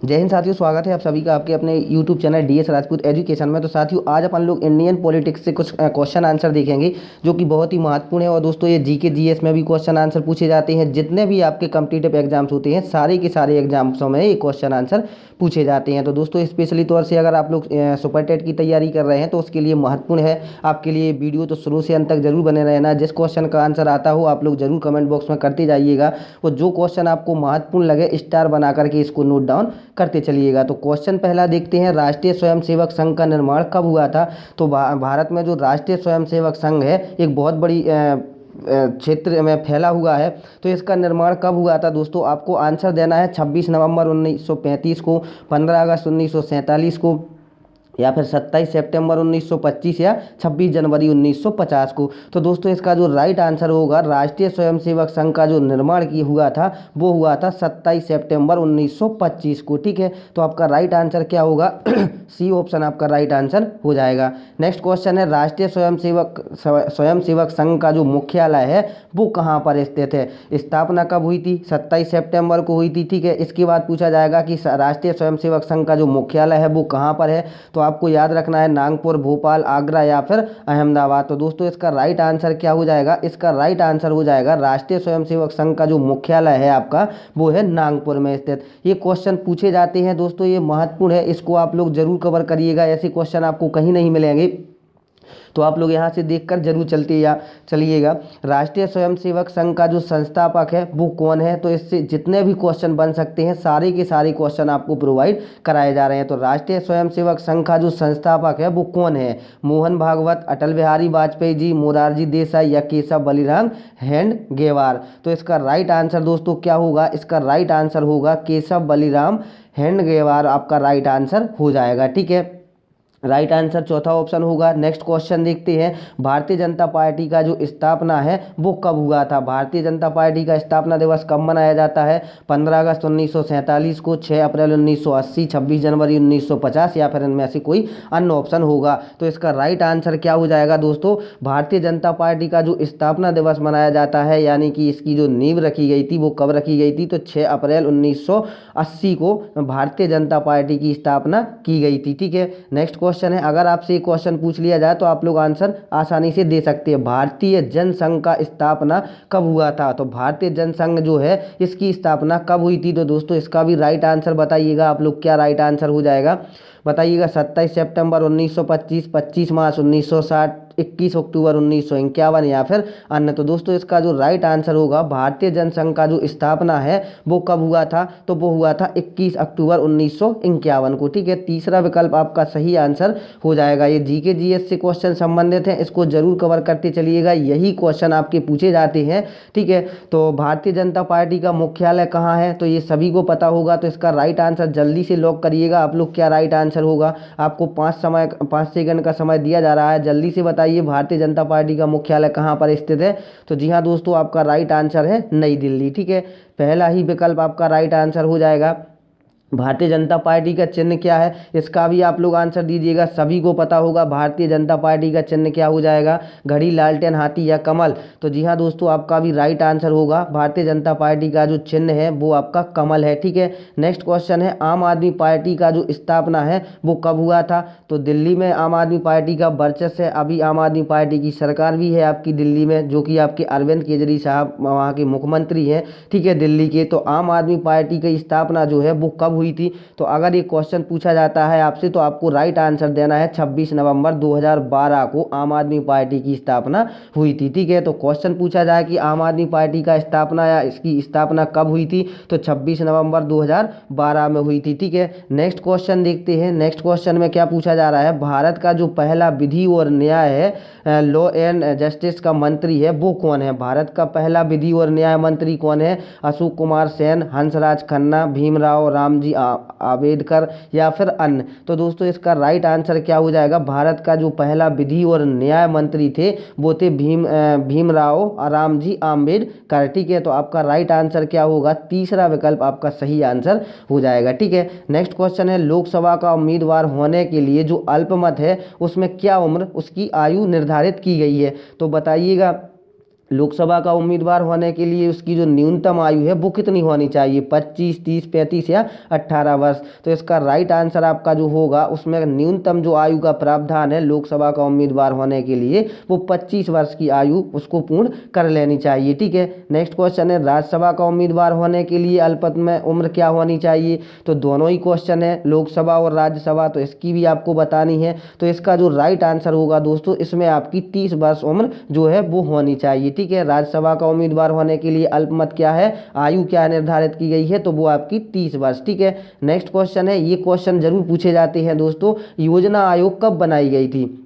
जय हिंद साथियों, स्वागत है आप सभी का आपके अपने YouTube channel DS Rajput education में। तो साथियों, आज अपन लोग इंडियन पॉलिटिक्स से कुछ क्वेश्चन आंसर देखेंगे जो कि बहुत ही महत्वपूर्ण है। और दोस्तों, ये जीके जीएस में भी क्वेश्चन आंसर पूछे जाते हैं। जितने भी आपके कॉम्पिटिटिव एग्जाम्स होते हैं, सारे के सारे एग्जाम्सों में ये क्वेश्चन आंसर पूछे जाते हैं। तो दोस्तों, स्पेशली तौर से अगर आप लोग सुपर टेट की तैयारी कर रहे हैं तो उसके लिए महत्वपूर्ण है आपके लिए वीडियो। तो शुरू से अंत तक जरूर बने रहना। जिस क्वेश्चन का आंसर आता हो आप लोग जरूर कमेंट बॉक्स में करते जाइएगा। और जो क्वेश्चन आपको महत्वपूर्ण लगे स्टार बना करके इसको नोट डाउन करते चलिएगा। तो क्वेश्चन पहला देखते हैं, राष्ट्रीय स्वयंसेवक संघ का निर्माण कब हुआ था। तो भारत में जो राष्ट्रीय स्वयंसेवक संघ है एक बहुत बड़ी क्षेत्र में फैला हुआ है। तो इसका निर्माण कब हुआ था दोस्तों, आपको आंसर देना है 26 नवंबर 1935 को, 15 अगस्त 1947 को, या फिर 27 सितंबर 1925 या 26 जनवरी 1950 को। तो दोस्तों, इसका जो राइट आंसर होगा, राष्ट्रीय स्वयंसेवक संघ का जो निर्माण की हुआ था वो हुआ था 27 सितंबर 1925 को। ठीक है, तो आपका राइट आंसर क्या होगा सी ऑप्शन आपका राइट आंसर हो जाएगा। नेक्स्ट क्वेश्चन है, राष्ट्रीय स्वयंसेवक संघ का जो मुख्यालय है वो कहाँ पर स्थित है। स्थापना कब हुई थी, 27 सितंबर को हुई थी। ठीक है, इसके बाद पूछा जाएगा कि राष्ट्रीय स्वयंसेवक संघ का जो मुख्यालय है वो कहाँ पर है। तो आपको याद रखना है नागपुर, भोपाल, आगरा या फिर अहमदाबाद। तो दोस्तों, इसका राइट आंसर क्या हो जाएगा, इसका राइट आंसर हो जाएगा राष्ट्रीय स्वयंसेवक संघ का जो मुख्यालय है आपका वो है नागपुर में स्थित। ये क्वेश्चन पूछे जाते हैं दोस्तों, ये महत्वपूर्ण है, इसको आप लोग जरूर कवर करिएगा। ऐसे क्वेश्चन आपको कहीं नहीं मिलेंगे, तो आप लोग यहाँ से देखकर जरूर चलिएगा। राष्ट्रीय स्वयंसेवक संघ का जो संस्थापक है वो कौन है। तो इससे जितने भी क्वेश्चन बन सकते हैं सारे के सारे क्वेश्चन आपको प्रोवाइड कराए जा रहे हैं। तो राष्ट्रीय स्वयंसेवक संघ का जो संस्थापक है वो कौन है, मोहन भागवत, अटल बिहारी वाजपेयी जी, मोरारजी देसाई या केशव बलिराम हेडगेवार। तो इसका राइट आंसर दोस्तों क्या होगा, इसका राइट आंसर होगा केशव बलिराम हेडगेवार, आपका राइट आंसर हो जाएगा। ठीक है, राइट आंसर चौथा ऑप्शन होगा। नेक्स्ट क्वेश्चन देखते हैं, भारतीय जनता पार्टी का जो स्थापना है वो कब हुआ था। भारतीय जनता पार्टी का स्थापना दिवस कब मनाया जाता है, 15 अगस्त 1947 को, 6 अप्रैल 1980, 26 जनवरी 1950 या फिर इनमें से कोई अन्य ऑप्शन होगा। तो इसका राइट आंसर क्या हो जाएगा दोस्तों, भारतीय जनता पार्टी का जो स्थापना दिवस मनाया जाता है यानी कि इसकी जो नींव रखी गई थी वो कब रखी गई थी, तो 6 अप्रैल 1980 को भारतीय जनता पार्टी की स्थापना की गई थी। ठीक है, नेक्स्ट क्वेश्चन है, अगर आपसे एक क्वेश्चन पूछ लिया जाए तो आप लोग आंसर आसानी से दे सकते हैं। भारतीय जनसंघ का स्थापना कब हुआ था। तो भारतीय जनसंघ जो है इसकी स्थापना कब हुई थी। तो दोस्तों, इसका भी राइट आंसर बताइएगा आप लोग, क्या राइट आंसर हो जाएगा बताइएगा। 27 सितंबर 1925, 25 मार्च 1960, 21 अक्टूबर 1951 या फिर अन्य। तो दोस्तों, इसका जो राइट आंसर होगा, भारतीय जनसंघ का जो स्थापना है वो कब हुआ था, तो वो हुआ था 21 अक्टूबर 1951 को। ठीक है, तीसरा विकल्प आपका सही आंसर हो जाएगा। ये जीके जीएस से क्वेश्चन संबंधित हैं, इसको जरूर कवर करते चलिएगा, यही क्वेश्चन आपके पूछे जाते हैं। ठीक है, तो भारतीय जनता पार्टी का मुख्यालय कहाँ है, तो ये सभी को पता होगा। तो इसका राइट आंसर जल्दी से लॉक करिएगा आप लोग, क्या राइट आंसर होगा। आपको 5 सेकंड का समय दिया जा रहा है, जल्दी से बताइए भारतीय जनता पार्टी का मुख्यालय कहाँ पर स्थित है। तो जी हाँ दोस्तों, आपका राइट आंसर है नई दिल्ली। ठीक है, पहला ही विकल्प आपका राइट आंसर हो जाएगा। भारतीय जनता पार्टी का चिन्ह क्या है, इसका भी आप लोग आंसर दीजिएगा, सभी को पता होगा भारतीय जनता पार्टी का चिन्ह क्या हो जाएगा, घड़ी, लालटेन, हाथी या कमल। तो जी हाँ दोस्तों, आपका भी राइट आंसर होगा, भारतीय जनता पार्टी का जो चिन्ह है वो आपका कमल है। ठीक है, नेक्स्ट क्वेश्चन है, आम आदमी पार्टी का जो स्थापना है वो कब हुआ था। तो दिल्ली में आम आदमी पार्टी का वर्चस्व है, अभी आम आदमी पार्टी की सरकार भी है आपकी दिल्ली में, जो कि आपके अरविंद केजरीवाल साहब वहाँ के मुख्यमंत्री हैं। ठीक है, दिल्ली के। तो आम आदमी पार्टी की स्थापना जो है वो कब हुई थी। तो अगर ये क्वेश्चन पूछा जाता है आपसे तो आपको राइट आंसर देना है 26 नवंबर 2012 को आम आदमी पार्टी की स्थापना हुई थी। ठीक है, तो क्वेश्चन पूछा जाए कि आम आदमी पार्टी का स्थापना या इसकी स्थापना कब हुई थी, तो 26 नवंबर 2012 में हुई थी। ठीक है, नेक्स्ट क्वेश्चन देखते हैं। नेक्स्ट क्वेश्चन में क्या पूछा जा रहा है, भारत का जो पहला विधि और न्याय है, लॉ एंड जस्टिस का मंत्री है वो कौन है। भारत का पहला विधि और न्याय मंत्री कौन है, अशोक कुमार सेन, हंसराज खन्ना, भीमराव रामजी आम्बेडकर या फिर अन्य। तो दोस्तों, इसका राइट आंसर क्या हो जाएगा, भारत का जो पहला विधि और न्याय मंत्री थे वो थे भीमराव रामजी आम्बेडकर। ठीक है, तो आपका राइट आंसर क्या होगा, तीसरा विकल्प आपका सही आंसर हो जाएगा। ठीक है, नेक्स्ट क्वेश्चन है, लोकसभा का उम्मीदवार होने के लिए जो अल्पमत है उसमें क्या उम्र, उसकी आयु निर्धारित की गई है। तो बताइएगा लोकसभा का उम्मीदवार होने के लिए उसकी जो न्यूनतम आयु है वो कितनी होनी चाहिए, 25, 30, 35 या 18 वर्ष। तो इसका राइट आंसर आपका जो होगा उसमें न्यूनतम जो आयु का प्रावधान है लोकसभा का उम्मीदवार होने के लिए वो 25 वर्ष की आयु उसको पूर्ण कर लेनी चाहिए। ठीक है, नेक्स्ट क्वेश्चन है राज्यसभा का उम्मीदवार होने के लिए अल्पतम उम्र क्या होनी चाहिए। तो दोनों ही क्वेश्चन है लोकसभा और राज्यसभा, तो इसकी भी आपको बतानी है। तो इसका जो राइट आंसर होगा दोस्तों इसमें आपकी 30 वर्ष उम्र जो है वो होनी चाहिए। ठीक है, राज्यसभा का उम्मीदवार होने के लिए अल्पमत क्या है, आयु क्या निर्धारित की गई है, तो वो आपकी 30 वर्ष। ठीक है, नेक्स्ट क्वेश्चन है, ये क्वेश्चन जरूर पूछे जाते हैं दोस्तों, योजना आयोग कब बनाई गई थी।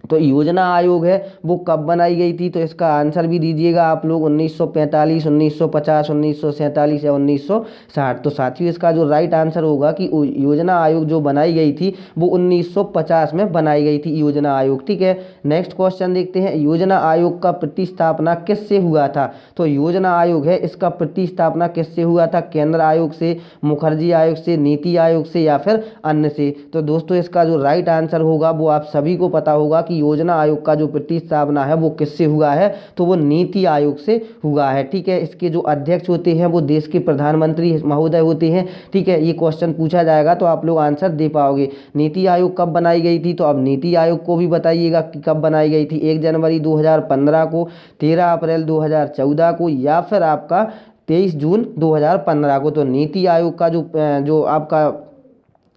तो योजना आयोग है वो कब बनाई गई थी, तो इसका आंसर भी दीजिएगा आप लोग 1945, 1950, 1947 या 1960। तो साथियों इसका जो राइट आंसर होगा कि योजना आयोग जो बनाई गई थी वो 1950 में बनाई गई थी योजना आयोग। ठीक है, नेक्स्ट क्वेश्चन देखते हैं, योजना आयोग का प्रतिस्थापना किससे हुआ था। तो योजना आयोग है इसका प्रतिस्थापना किससे हुआ था, केंद्र आयोग से, मुखर्जी आयोग से, नीति आयोग से या फिर अन्य से। तो दोस्तों इसका जो राइट आंसर होगा वो आप सभी को पता होगा कि योजना आयोग का जो प्रतिस्थापना है वो किससे हुआ है, तो वो नीति आयोग से हुआ है। ठीक है, इसके जो अध्यक्ष होते हैं वो देश के प्रधानमंत्री महोदय होते हैं। ठीक है, ये क्वेश्चन पूछा जाएगा तो आप लोग आंसर दे पाओगे। नीति आयोग कब बनाई गई थी, तो अब नीति आयोग को भी बताइएगा कि कब बनाई गई थी, 1 जनवरी 2015 को, 13 अप्रैल 2014 को या फिर आपका 23 जून 2015 को। तो नीति आयोग का जो आपका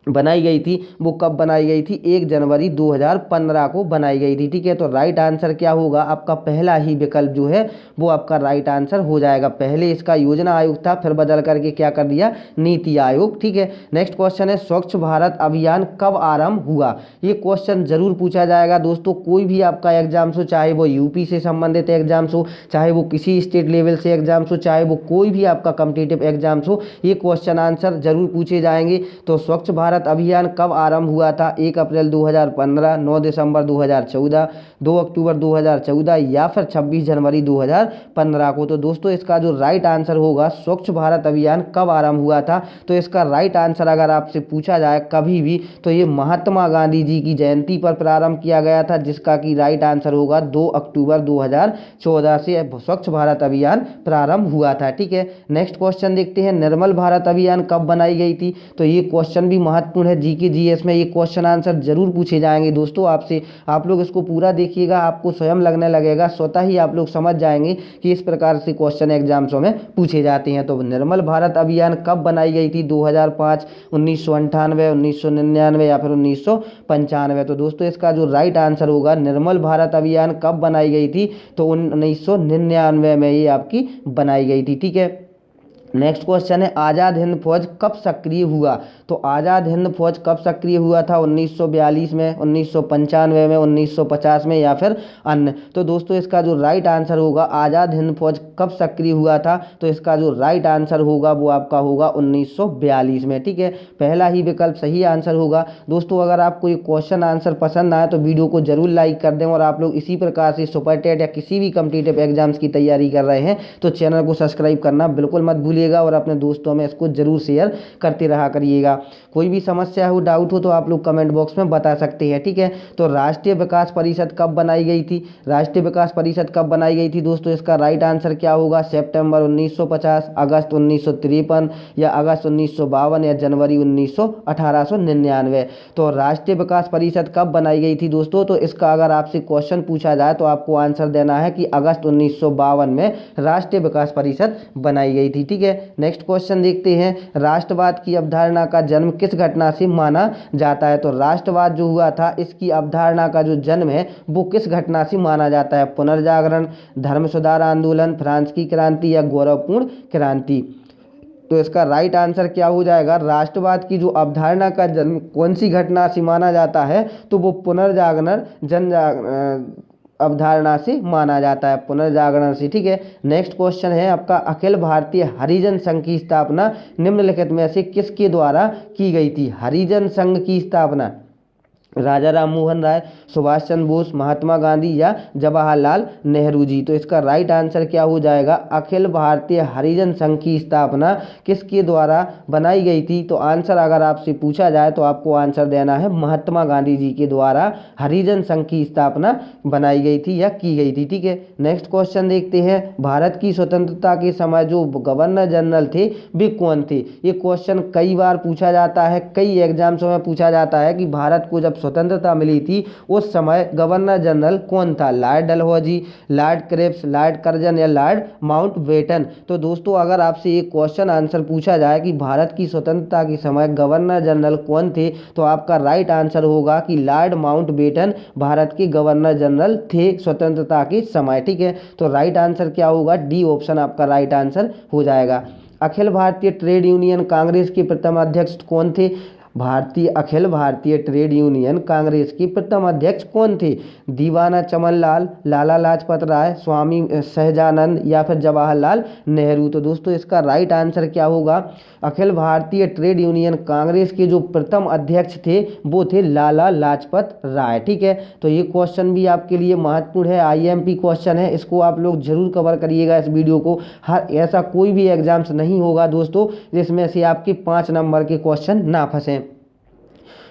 बनाई गई थी वो कब बनाई गई थी, 1 जनवरी 2015 को बनाई गई थी। ठीक है, तो राइट आंसर क्या होगा, आपका पहला ही विकल्प जो है वो आपका राइट आंसर हो जाएगा। पहले इसका योजना आयोग था, फिर बदल करके क्या कर दिया, नीति आयोग। ठीक है, नेक्स्ट क्वेश्चन है, स्वच्छ भारत अभियान कब आरंभ हुआ। ये क्वेश्चन जरूर पूछा जाएगा दोस्तों, कोई भी आपका एग्जाम्स हो, चाहे वो यूपी से संबंधित एग्जाम्स हो, चाहे वो किसी स्टेट लेवल से एग्जाम्स हो, चाहे वो कोई भी आपका कॉम्पिटिटिव एग्जाम्स हो, ये क्वेश्चन आंसर जरूर पूछे जाएंगे। तो स्वच्छ भारत अभियान कब आरंभ हुआ था, 1 अप्रैल 2015, 9 दिसंबर 2014, 2 अक्टूबर 2014 या फिर 26 जनवरी 2015 को। तो दोस्तों इसका जो राइट आंसर होगा, स्वच्छ भारत अभियान कब आरंभ हुआ था, तो इसका राइट आंसर अगर आपसे पूछा जाए कभी भी, तो ये महात्मा गांधी जी की जयंती पर प्रारंभ किया गया था, जिसका कि राइट आंसर होगा 2 अक्टूबर 2014 से स्वच्छ भारत अभियान प्रारंभ हुआ था। ठीक है, नेक्स्ट क्वेश्चन देखते हैं, निर्मल भारत अभियान कब बनाई गई थी। तो ये क्वेश्चन भी महत्वपूर्ण है, जीके जीएस में ये क्वेश्चन आंसर जरूर पूछे जाएंगे दोस्तों आपसे। आप लोग इसको पूरा देखिएगा, आपको स्वयं लगने लगेगा, स्वतः ही आप लोग समझ जाएंगे कि इस प्रकार से क्वेश्चन एग्जाम्सों में पूछे जाते हैं। तो निर्मल भारत अभियान कब बनाई गई थी, 2005, 1998, 1999 या फिर 1995। तो दोस्तों इसका जो राइट आंसर होगा, निर्मल भारत अभियान कब बनाई गई थी, तो 1999 में ये आपकी बनाई गई थी। ठीक है, नेक्स्ट क्वेश्चन है, आज़ाद हिंद फौज कब सक्रिय हुआ। तो आज़ाद हिंद फौज कब सक्रिय हुआ था, 1942 में, 1995 में, 1950 में या फिर अन्य। तो दोस्तों इसका जो राइट आंसर होगा, आज़ाद हिंद फौज कब सक्रिय हुआ था, तो इसका जो राइट आंसर होगा वो आपका होगा 1942 में। ठीक है, पहला ही विकल्प सही आंसर होगा। दोस्तों अगर आपको ये क्वेश्चन आंसर पसंद आए तो वीडियो को जरूर लाइक कर दें, और आप लोग इसी प्रकार से सुपर टेट या किसी भी कॉम्पिटिटिव एग्जाम्स की तैयारी कर रहे हैं तो चैनल को सब्सक्राइब करना बिल्कुल मत भूलिएगा, और अपने दोस्तों में इसको जरूर शेयर करते रहा करिएगा। कोई भी समस्या हो, डाउट हो तो आप लोग कमेंट बॉक्स में बता सकते हैं। ठीक है, तो राष्ट्रीय विकास परिषद कब बनाई गई थी, राष्ट्रीय विकास परिषद कब बनाई गई थी दोस्तों, इसका राइट आंसर क्या होगा, सितंबर 1950, अगस्त 1953 या अगस्त 1952 या जनवरी 1899। तो राष्ट्रीय विकास परिषद कब बनाई गई थी दोस्तों, तो इसका अगर आपसे क्वेश्चन पूछा जाए तो आपको आंसर देना है कि अगस्त 1952 में राष्ट्रीय विकास परिषद बनाई गई थी। ठीक है, नेक्स्ट क्वेश्चन देखते हैं, राष्ट्रवाद की अवधारणा का जन्म किस घटना से माना जाता है। तो राष्ट्रवाद जो हुआ था इसकी अवधारणा का जो जन्म है वो किस घटना से माना जाता है, पुनर्जागरण, धर्म सुधार आंदोलन, फ्रांस की क्रांति या गौरवपूर्ण क्रांति। तो इसका राइट आंसर क्या हो जाएगा, राष्ट्रवाद की जो अवधारणा का जन्म कौन सी घटना से माना जाता है, तो वो पुनर्जागरण अवधारणा से माना जाता है, पुनर्जागरण से। ठीक है, नेक्स्ट क्वेश्चन है आपका, अखिल भारतीय हरिजन संघ की स्थापना निम्नलिखित में से किसके द्वारा की गई थी। हरिजन संघ की स्थापना राजा राम मोहन राय, सुभाष चंद्र बोस, महात्मा गांधी या जवाहरलाल नेहरू जी। तो इसका राइट आंसर क्या हो जाएगा? अखिल भारतीय हरिजन संघ की स्थापना किसके द्वारा बनाई गई थी? तो आंसर अगर आपसे पूछा जाए तो आपको आंसर देना है महात्मा गांधी जी के द्वारा हरिजन संघ की स्थापना बनाई गई थी या की गई थी। ठीक है, नेक्स्ट क्वेश्चन देखते हैं। भारत की स्वतंत्रता के समय जो गवर्नर जनरल थे वे कौन थे? ये क्वेश्चन कई बार पूछा जाता है, कई एग्जाम्सों में पूछा जाता है कि भारत को जब स्वतंत्रता मिली थी उस समय गवर्नर जनरल कौन था? Lord Dalhousie, Lord Cripps, Lord Curzon या लॉर्ड माउंटबेटन। तो दोस्तों अगर आपसे ये क्वेश्चन आंसर पूछा जाए कि भारत की स्वतंत्रता के समय गवर्नर जनरल कौन थे, तो आपका राइट आंसर होगा कि लॉर्ड माउंटबेटन भारत के गवर्नर जनरल थे स्वतंत्रता के समय। ठीक है, तो राइट आंसर क्या होगा? डी ऑप्शन आपका राइट आंसर हो जाएगा। अखिल भारतीय ट्रेड यूनियन कांग्रेस के प्रथम अध्यक्ष कौन थे? अखिल भारतीय ट्रेड यूनियन कांग्रेस के प्रथम अध्यक्ष कौन थे? दीवाना चमनलाल, लाला लाजपत राय, स्वामी सहजानंद या फिर जवाहरलाल नेहरू। तो दोस्तों इसका राइट आंसर क्या होगा? अखिल भारतीय ट्रेड यूनियन कांग्रेस के जो प्रथम अध्यक्ष थे वो थे लाला लाजपत राय। ठीक है, तो ये क्वेश्चन भी आपके लिए महत्वपूर्ण है, आईएमपी क्वेश्चन है, इसको आप लोग जरूर कवर करिएगा इस वीडियो को। हर ऐसा कोई भी एग्जाम्स नहीं होगा दोस्तों जिसमें से आपके 5 नंबर के क्वेश्चन ना फंसें।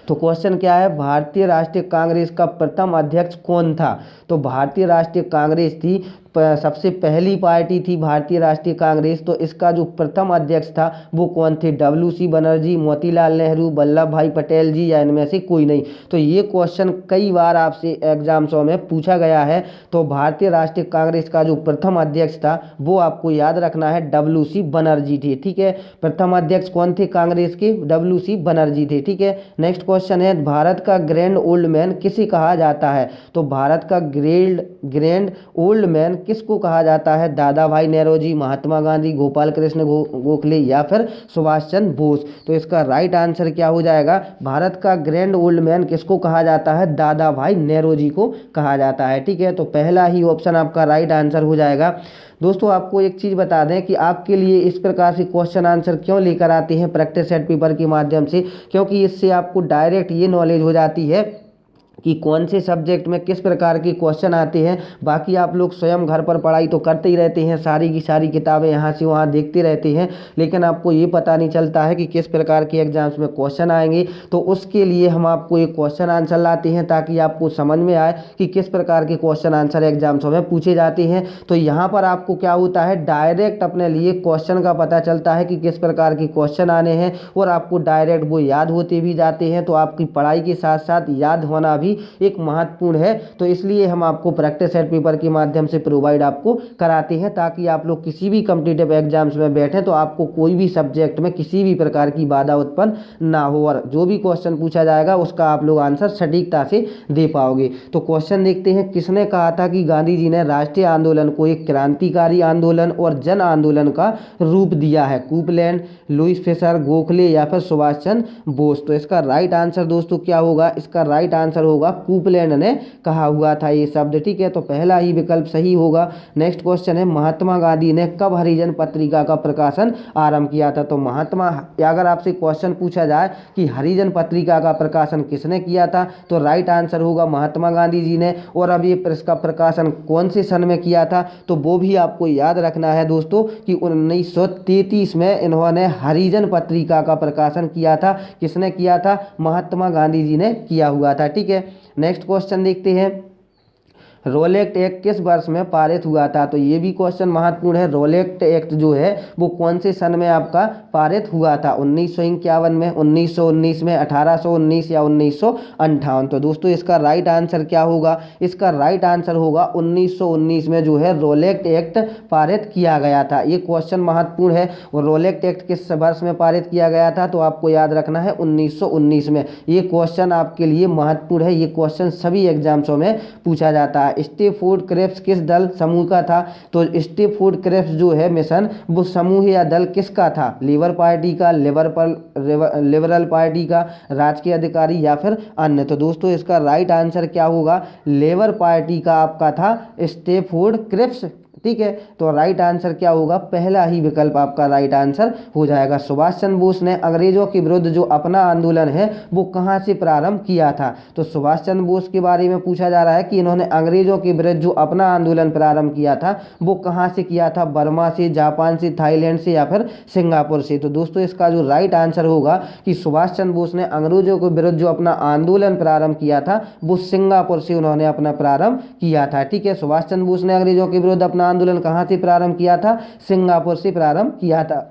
तो क्वेश्चन क्या है? भारतीय राष्ट्रीय कांग्रेस का प्रथम अध्यक्ष कौन था? तो भारतीय राष्ट्रीय कांग्रेस थी सबसे पहली पार्टी थी भारतीय राष्ट्रीय कांग्रेस। तो इसका जो प्रथम अध्यक्ष था वो कौन थे? WC बनर्जी, मोतीलाल नेहरू, वल्लभ भाई पटेल जी या इनमें से कोई नहीं। तो ये क्वेश्चन कई बार आपसे एग्जाम्सों में पूछा गया है। तो भारतीय राष्ट्रीय कांग्रेस का जो प्रथम अध्यक्ष था वो आपको याद रखना है WC बनर्जी थे। ठीक है, प्रथम अध्यक्ष कौन थे कांग्रेस के? WC बनर्जी थे। ठीक है, नेक्स्ट क्वेश्चन है भारत का ग्रैंड ओल्ड मैन किसे कहा जाता है? तो भारत का ग्रैंड ओल्ड मैन किसको कहा जाता है? दादा भाई नौरोजी, महात्मा गांधी, गोपाल कृष्ण गोखले या फिर सुभाष चंद्र बोस। तो इसका राइट आंसर क्या हो जाएगा? भारत का ग्रैंड ओल्ड मैन किसको कहा जाता है? दादा भाई नौरोजी को कहा जाता है। ठीक है, तो पहला ही ऑप्शन आपका राइट आंसर हो जाएगा। दोस्तों आपको एक चीज़ बता दें कि आपके लिए इस प्रकार से क्वेश्चन आंसर क्यों लेकर आते हैं प्रैक्टिस सेट पेपर के माध्यम से, क्योंकि इससे आपको डायरेक्ट ये नॉलेज हो जाती है कि कौन से सब्जेक्ट में किस प्रकार के क्वेश्चन आते हैं। बाकी आप लोग स्वयं घर पर पढ़ाई तो करते ही रहते हैं, सारी की सारी किताबें यहाँ से वहाँ देखते रहते हैं, लेकिन आपको ये पता नहीं चलता है कि किस प्रकार के एग्जाम्स में क्वेश्चन आएंगे। तो उसके लिए हम आपको एक क्वेश्चन आंसर लाते हैं ताकि आपको समझ में आए कि किस प्रकार के क्वेश्चन आंसर एग्जाम्सों में पूछे जाते हैं। तो यहाँ पर आपको क्या होता है, डायरेक्ट अपने लिए क्वेश्चन का पता चलता है कि किस प्रकार के क्वेश्चन आने हैं और आपको डायरेक्ट वो याद होते भी जाते हैं। तो आपकी पढ़ाई के साथ साथ याद होना भी एक महत्वपूर्ण है। तो इसलिए हम आपको प्रैक्टिस सेट पेपर के माध्यम से प्रोवाइड आपको कराते हैं ताकि आप लोग किसी भी कॉम्पिटिटिव एग्जाम्स में बैठें तो आपको कोई भी सब्जेक्ट में किसी भी प्रकार की बाधा उत्पन्न ना हो और जो भी क्वेश्चन पूछा जाएगा उसका आप लोग आंसर सटीकता से दे पाओगे। तो क्वेश्चन देखते हैं, किसने कहा था कि गांधी जी ने राष्ट्रीय आंदोलन को एक क्रांतिकारी आंदोलन और जन आंदोलन का रूप दिया है? कूपलैंड, लुईस फिशर, गोखले या फिर सुभाष चंद्र बोस। तो इसका राइट आंसर दोस्तों क्या होगा? इसका राइट आंसर होगा कूपलैंड ने कहा हुआ था ये शब्द। ठीक है, तो पहला ही विकल्प सही होगा। नेक्स्ट क्वेश्चन है, महात्मा गांधी ने कब हरिजन पत्रिका का प्रकाशन आरंभ किया था? तो अगर आपसे क्वेश्चन पूछा जाए कि हरिजन पत्रिका का प्रकाशन किसने किया था, तो राइट आंसर होगा महात्मा गांधी जी ने। और अब ये इसका प्रकाशन कौन से सन में किया था, तो वो भी आपको याद रखना है दोस्तों कि 1933 में इन्होंने हरिजन पत्रिका का प्रकाशन किया था। किसने किया था? महात्मा गांधी जी ने किया हुआ था। ठीक है, नेक्स्ट क्वेश्चन देखते हैं, रोलेक्ट एक्ट किस वर्ष में पारित हुआ था? तो ये भी क्वेश्चन महत्वपूर्ण है। रोलेक्ट एक्ट जो है वो कौन से सन में आपका पारित हुआ था? 1951 में, 1919 में, 1819 या 1958? तो दोस्तों इसका राइट आंसर क्या होगा? इसका राइट आंसर होगा 1919 में जो है रोलेक्ट एक्ट पारित किया गया था। ये क्वेश्चन महत्वपूर्ण है। और रोलेक्ट एक्ट किस वर्ष में पारित किया गया था? तो आपको याद रखना है 1919 में। ये क्वेश्चन आपके लिए महत्वपूर्ण है, ये क्वेश्चन सभी एग्जाम्सों में पूछा जाता है। स्टैफोर्ड क्रिप्स किस दल समूह का था? तो स्टैफोर्ड क्रिप्स जो है मिशन वो समूह या दल किसका था? लेबर पार्टी का, लिबरल पार्टी का, राजकीय अधिकारी या फिर अन्य? तो दोस्तों इसका राइट आंसर क्या होगा? लेबर पार्टी का आपका था स्टैफोर्ड क्रिप्स ठीक है, तो राइट आंसर क्या होगा, पहला ही विकल्प आपका राइट आंसर हो जाएगा। सुभाष चंद्र बोस ने अंग्रेजों के विरुद्ध जो अपना आंदोलन है वो कहाँ से प्रारंभ किया था। तो सुभाष चंद्र बोस के बारे में पूछा जा रहा है कि इन्होंने अंग्रेजों के विरुद्ध जो अपना आंदोलन प्रारंभ किया था वो कहाँ से किया था, बर्मा से, जापान से, थाईलैंड से या फिर सिंगापुर से। तो दोस्तों इसका जो राइट आंसर होगा कि सुभाष चंद्र बोस ने अंग्रेजों के विरुद्ध जो अपना आंदोलन प्रारंभ किया था वो सिंगापुर से उन्होंने अपना प्रारंभ किया था। ठीक है, सुभाष चंद्र बोस ने अंग्रेजों के विरुद्ध अपना आंदोलन कहाँ से प्रारंभ किया था, सिंगापुर से प्रारंभ किया था।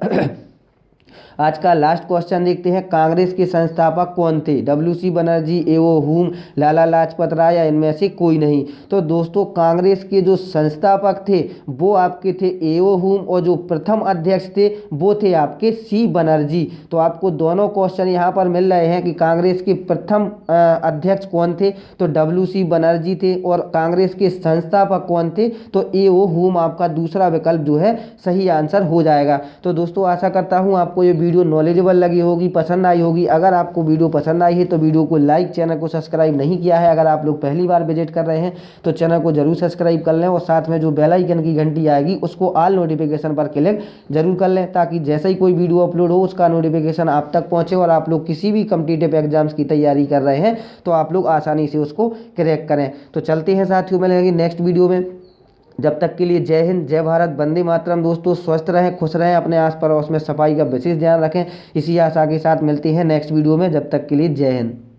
आज का लास्ट क्वेश्चन देखते हैं, कांग्रेस के संस्थापक कौन थे, डब्ल्यू.सी. बनर्जी, एओ हुम, लाला लाजपत राय या इनमें से कोई नहीं। तो दोस्तों कांग्रेस के जो संस्थापक थे वो आपके थे एओ हुम और जो प्रथम अध्यक्ष थे वो थे आपके सी बनर्जी। तो आपको दोनों क्वेश्चन यहाँ पर मिल रहे हैं कि कांग्रेस के प्रथम अध्यक्ष कौन थे, तो डब्ल्यू.सी. बनर्जी थे, और कांग्रेस के संस्थापक कौन थे, तो एओ हुम आपका दूसरा विकल्प जो है सही आंसर हो जाएगा। तो दोस्तों आशा करता हूँ आपको ये वीडियो नॉलेजेबल लगी होगी, पसंद आई होगी। अगर आपको वीडियो पसंद आई है तो वीडियो को लाइक, चैनल को सब्सक्राइब नहीं किया है, अगर आप लोग पहली बार विजिट कर रहे हैं तो चैनल को जरूर सब्सक्राइब कर लें और साथ में जो बेल आइकन की घंटी आएगी उसको ऑल नोटिफिकेशन पर क्लिक जरूर कर लें, ताकि जैसे ही कोई वीडियो अपलोड हो उसका नोटिफिकेशन आप तक पहुंचे और आप लोग किसी भी कॉम्पिटिटिव एग्जाम्स की तैयारी कर रहे हैं तो आप लोग आसानी से उसको क्रैक करें। तो चलते हैं साथियों, मिलेंगे नेक्स्ट वीडियो में। जब तक के लिए जय हिंद, जय भारत, वंदे मातरम। दोस्तों स्वस्थ रहें, खुश रहें, अपने आस पड़ोस में सफाई का विशेष ध्यान रखें। इसी आशा के साथ मिलते हैं नेक्स्ट वीडियो में। जब तक के लिए जय हिंद।